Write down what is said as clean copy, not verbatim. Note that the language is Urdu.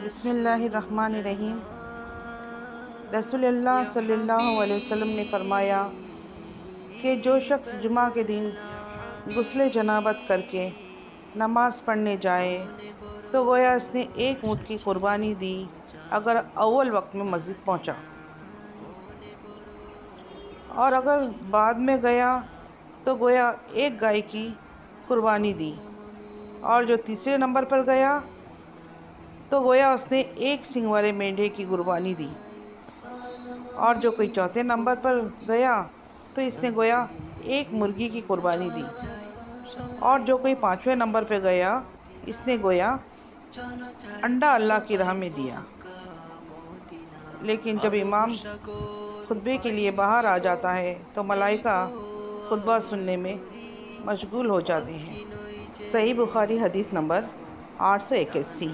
بسم اللہ الرحمن الرحیم۔ رسول اللہ صلی اللہ علیہ وسلم نے فرمایا کہ جو شخص جمعہ کے دن غسل جنابت کر کے نماز پڑھنے جائے تو گویا اس نے ایک اونٹ کی قربانی دی اگر اول وقت میں مسجد پہنچا، اور اگر بعد میں گیا تو گویا ایک گائے کی قربانی دی، اور جو تیسرے نمبر پر گیا تو گویا اس نے ایک سینگ والے مینڈھے کی قربانی دی، اور جو کوئی چوتھے نمبر پر گیا تو اس نے گویا ایک مرغی کی قربانی دی، اور جو کوئی پانچویں نمبر پہ گیا اس نے گویا انڈا اللہ کی راہ میں دیا۔ لیکن جب امام خطبے کے لیے باہر آ جاتا ہے تو ملائکہ خطبہ سننے میں مشغول ہو جاتے ہیں۔ صحیح بخاری حدیث نمبر 881۔